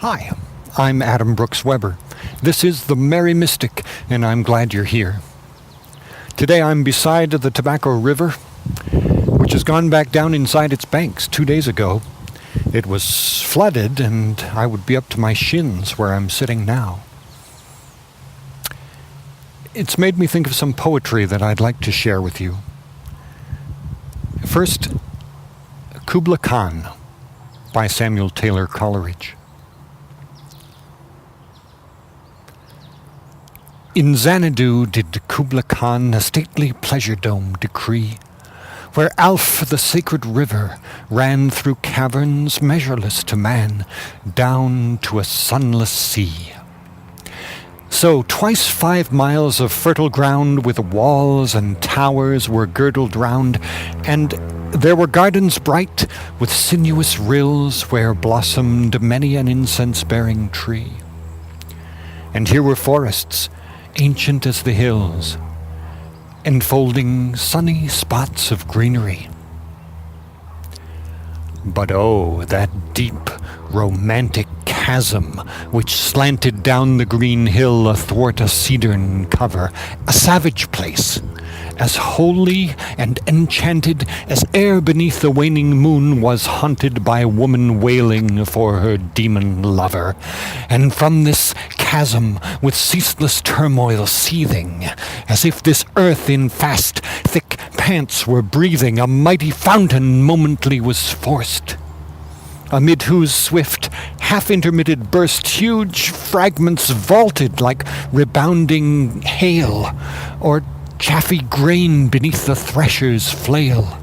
Hi, I'm Adam Brooks Weber. This is The Merry Mystic, and I'm glad you're here. Today I'm beside the Tobacco River, which has gone back down inside its banks 2 days ago. It was flooded, and I would be up to my shins where I'm sitting now. It's made me think of some poetry that I'd like to share with you. First, Kubla Khan by Samuel Taylor Coleridge. In Xanadu did Kubla Khan a stately pleasure dome decree, where Alph the sacred river ran through caverns measureless to man, down to a sunless sea. So twice 5 miles of fertile ground with walls and towers were girdled round, and there were gardens bright with sinuous rills where blossomed many an incense-bearing tree. And here were forests, ancient as the hills, enfolding sunny spots of greenery. But oh, that deep, romantic chasm which slanted down the green hill athwart a cedern cover, a savage place, as holy and enchanted as ere beneath the waning moon was haunted by woman wailing for her demon lover. And from this chasm with ceaseless turmoil seething, as if this earth in fast, thick pants were breathing, a mighty fountain momently was forced, amid whose swift, half-intermitted burst huge fragments vaulted like rebounding hail, or chaffy grain beneath the thresher's flail.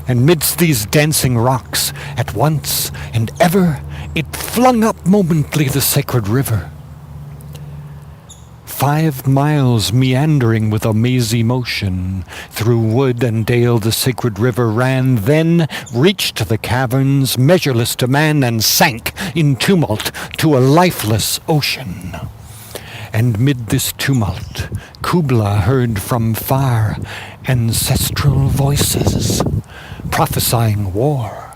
And midst these dancing rocks, at once and ever, it flung up momently the sacred river. 5 miles meandering with a mazy motion, through wood and dale the sacred river ran, then reached the caverns, measureless to man, and sank in tumult to a lifeless ocean. And mid this tumult, Kubla heard from far ancestral voices prophesying war.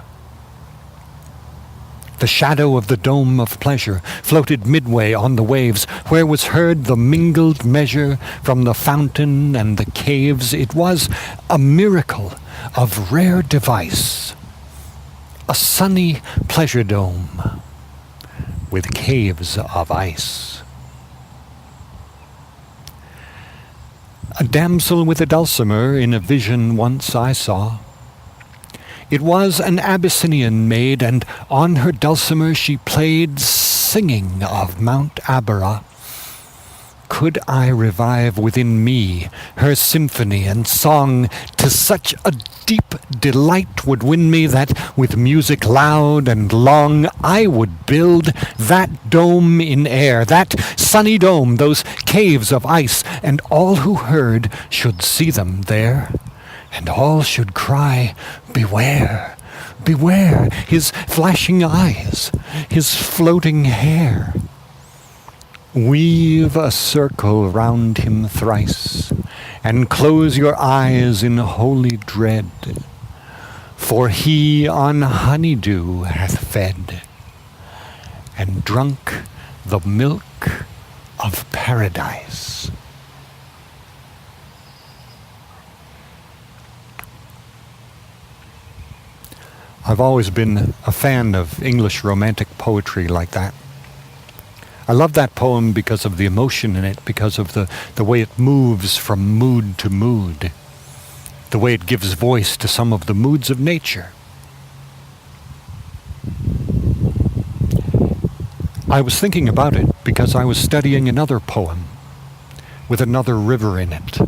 The shadow of the dome of pleasure floated midway on the waves, where was heard the mingled measure from the fountain and the caves. It was a miracle of rare device, a sunny pleasure dome with caves of ice. A damsel with a dulcimer in a vision once I saw. It was an Abyssinian maid, and on her dulcimer she played, singing of Mount Abara. Could I revive within me her symphony and song, to such a deep delight would win me, that with music loud and long I would build that dome in air, that sunny dome, those caves of ice, and all who heard should see them there, and all should cry, beware, beware, his flashing eyes, his floating hair. Weave a circle round him thrice, and close your eyes in holy dread, for he on honeydew hath fed, and drunk the milk of paradise. I've always been a fan of English romantic poetry like that. I love that poem because of the emotion in it, because of the way it moves from mood to mood, the way it gives voice to some of the moods of nature. I was thinking about it because I was studying another poem with another river in it.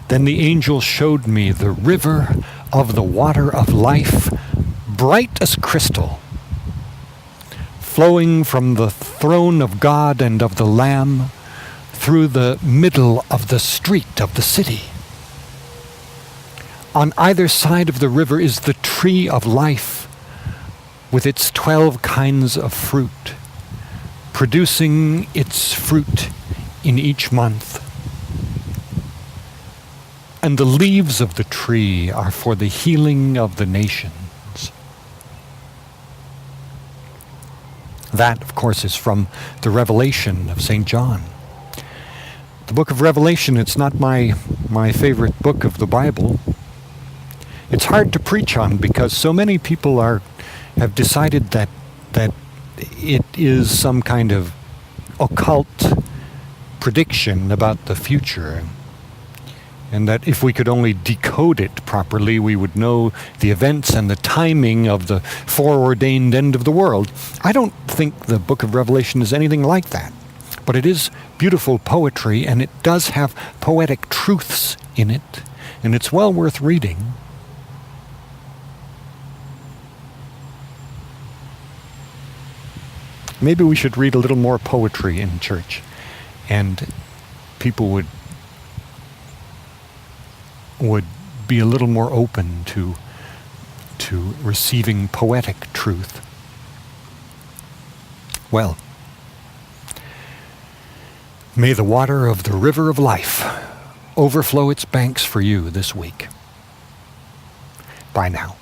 Then the angel showed me the river of the water of life, bright as crystal, flowing from the throne of God and of the Lamb through the middle of the street of the city. On either side of the river is the tree of life with its 12 kinds of fruit, producing its fruit in each month. And the leaves of the tree are for the healing of the nations. That, of course, is from the Revelation of St. John. The book of Revelation, it's not my favorite book of the Bible. It's hard to preach on because so many people have decided that it is some kind of occult prediction about the future, and that if we could only decode it properly, we would know the events and the timing of the foreordained end of the world. I don't think the book of Revelation is anything like that, but it is beautiful poetry, and it does have poetic truths in it, and it's well worth reading. Maybe we should read a little more poetry in church, and people would be a little more open to receiving poetic truth. Well, may the water of the river of life overflow its banks for you this week. Bye now.